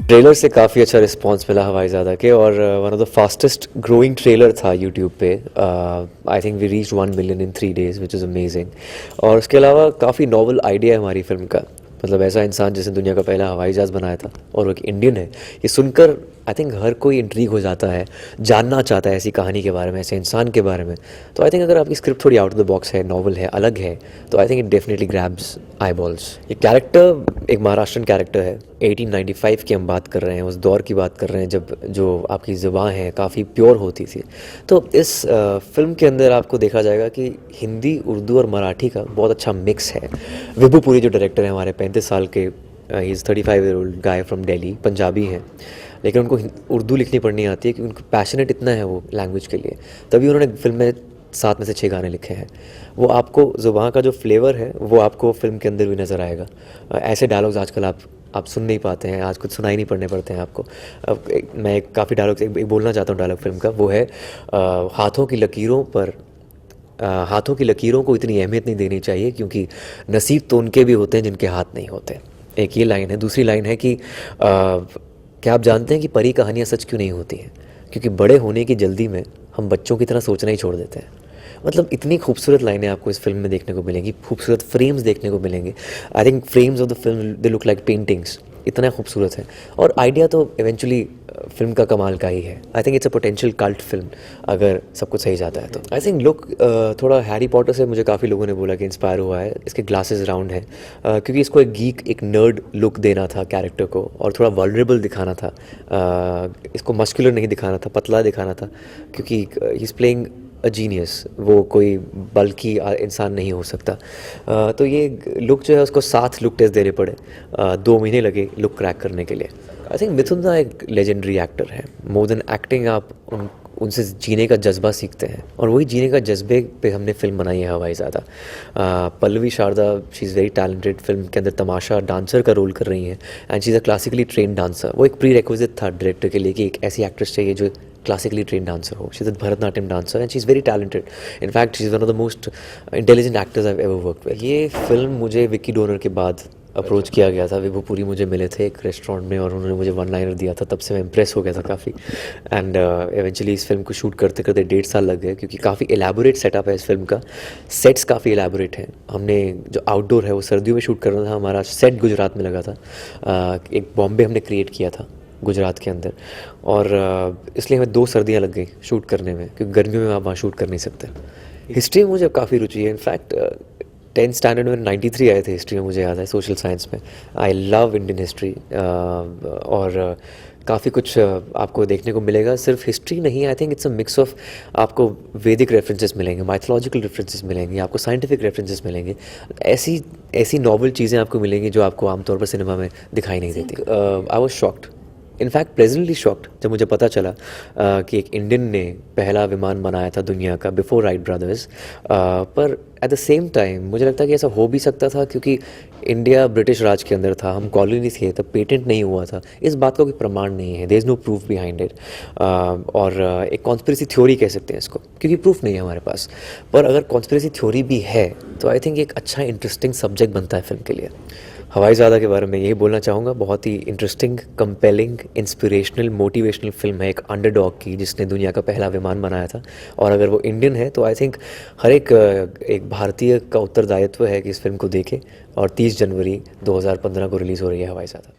Trailer से काफ़ी अच्छा रिस्पांस मिला हवाईज़ादा के, और one of the fastest growing trailer था यूट्यूब पे। I think we reach 1 million in 3 days, which is amazing. और उसके अलावा काफ़ी नॉवल आइडिया है हमारी फिल्म का। मतलब ऐसा इंसान जिसने दुनिया का पहला हवाई जहाज़ बनाया था और वो एक इंडियन है, ये सुनकर आई थिंक हर कोई इंट्रीग हो जाता है, जानना चाहता है ऐसी कहानी के बारे में, ऐसे इंसान के बारे में। तो आई थिंक अगर आपकी स्क्रिप्ट थोड़ी आउट ऑफ द बॉक्स है, नॉवल है, अलग है, तो I think it definitely grabs I balls. ये कैरेक्टर एक महाराष्ट्रन कैरेक्टर है। 1895 की हम बात कर रहे हैं, उस दौर की बात कर रहे हैं जब जो आपकी ज़ुबान है काफ़ी प्योर होती थी। तो इस फिल्म के अंदर आपको देखा जाएगा कि हिंदी, उर्दू और मराठी का बहुत अच्छा मिक्स है। विभू पुरी जो डायरेक्टर हैं हमारे, 35 साल के, he is 35-year-old guy from Delhi, Punjabi हैं, लेकिन उनको उर्दू लिखनी पढ़नी आती है क्योंकि उनको पैशनेट इतना है वो लैंग्वेज के लिए, तभी उन्होंने फिल्म में 7 में से 6 गाने लिखे हैं। वो आपको ज़ुबान का जो फ्लेवर है वो आपको फिल्म के अंदर भी नज़र आएगा। ऐसे डायलॉग्स आजकल आप सुन नहीं पाते हैं, आज कुछ सुनाई नहीं पड़ने पड़ते हैं आपको। मैं काफ़ी डायलॉग्स एक बोलना चाहता हूँ डायलॉग फिल्म का, वो है हाथों की लकीरों पर, हाथों की लकीरों को इतनी अहमियत नहीं देनी चाहिए क्योंकि नसीब तो उनके भी होते हैं जिनके हाथ नहीं होते। एक ये लाइन है। दूसरी लाइन है कि क्या आप जानते हैं कि परी कहानियाँ सच क्यों नहीं होती हैं? क्योंकि बड़े होने की जल्दी में हम बच्चों की तरह सोचना ही छोड़ देते हैं। मतलब इतनी खूबसूरत लाइनें आपको इस फिल्म में देखने को मिलेंगी, खूबसूरत फ्रेम्स देखने को मिलेंगे। I think frames of the film they look like paintings, इतना खूबसूरत है। और आइडिया तो इवेंचुअली फिल्म का कमाल का ही है। I think it's a potential cult film अगर सब कुछ सही जाता है तो। आई थिंक लुक थोड़ा हैरी पॉटर से मुझे काफ़ी लोगों ने बोला कि इंस्पायर हुआ है। इसके ग्लासेस राउंड है क्योंकि इसको एक गीक, एक नर्ड लुक देना था कैरेक्टर को, और थोड़ा वल्नरेबल दिखाना था। इसको मस्कुलर नहीं दिखाना था, पतला दिखाना था, क्योंकि he is playing a genius, वो कोई बल्कि इंसान नहीं हो सकता। तो ये लुक जो है उसको 7 लुक टेस्ट देने पड़े, 2 महीने लगे लुक क्रैक करने के लिए। आई थिंक मिथुन दा एक लेजेंडरी एक्टर है। मोर देन एक्टिंग आप उनसे जीने का जज्बा सीखते हैं, और वही जीने का जज्बे पे हमने फिल्म बनाई है Hawaizaada. Pallavi Sharda, she is very talented. Film के अंदर तमाशा डांसर का रोल कर रही हैं, and she is a classically train dancer. वो एक प्री रिक्विजिट था डायरेक्टर के लिए कि एक ऐसी एक्ट्रेस चाहिए जो क्लासिकली ट्रेन डांसर हो। She is a Bharatanatyam dancer and she is very talented. In fact she is one of the most intelligent actors I have ever worked with. ये फिल्म मुझे विक्की डोनर के बाद अप्रोच किया गया था। विभू पुरी मुझे मिले थे एक रेस्टोरेंट में और उन्होंने मुझे वन लाइनर दिया था, तब से मैं इम्प्रेस हो गया था काफ़ी। एंड इवेंचुअली इस फिल्म को शूट करते करते 1.5 साल लग गए, क्योंकि काफ़ी एलैबोरेट सेटअप है इस फिल्म का। सेट्स काफ़ी एलैबोरेट हैं। हमने जो आउटडोर है वो सर्दियों में शूट करना था, हमारा सेट गुजरात में लगा था। एक बॉम्बे हमने क्रिएट किया था गुजरात के अंदर, और इसलिए हमें 2 सर्दियाँ लग गई शूट करने में, क्योंकि गर्मियों में आप वहाँ शूट कर नहीं सकते। हिस्ट्री में मुझे काफ़ी रुचि है। इनफैक्ट 10th स्टैंडर्ड में 93 आए थे हिस्ट्री में, मुझे याद है, सोशल साइंस में। आई लव इंडियन हिस्ट्री, और काफ़ी कुछ आपको देखने को मिलेगा। सिर्फ हिस्ट्री नहीं, I think it's a mix of, आपको वैदिक रेफरेंसेस मिलेंगे, माइथोलॉजिकल रेफरेंसेस मिलेंगे, आपको साइंटिफिक रेफरेंसेस मिलेंगे। ऐसी ऐसी नॉवल चीज़ें आपको मिलेंगी जो आपको आमतौर पर सिनेमा में दिखाई नहीं देती। I was shocked, in fact pleasantly shocked, जब मुझे पता चला कि एक इंडियन ने पहला विमान बनाया था दुनिया का, बिफोर राइट ब्रदर्स। पर एट द सेम टाइम मुझे लगता है कि ऐसा हो भी सकता था, क्योंकि इंडिया ब्रिटिश राज के अंदर था, हम कॉलोनी थे, तब पेटेंट नहीं हुआ था। इस बात का कोई प्रमाण नहीं है, there is no proof behind it. और एक कॉन्स्पिरेसी थ्योरी कह सकते हैं इसको, क्योंकि प्रूफ नहीं है हमारे पास। पर अगर कॉन्स्पिरेसी थ्योरी भी है तो आई थिंक एक अच्छा इंटरेस्टिंग सब्जेक्ट बनता है फिल्म के लिए। हवाईज़ादा के बारे में यही बोलना चाहूँगा, बहुत ही interesting, compelling, inspirational, motivational film है एक अंडरडॉग की, जिसने दुनिया का पहला विमान बनाया था। और अगर वो इंडियन है तो आई थिंक हर एक भारतीय का उत्तरदायित्व है कि इस फिल्म को देखे। और 30 जनवरी 2015 को रिलीज़ हो रही है हवाईज़ादा।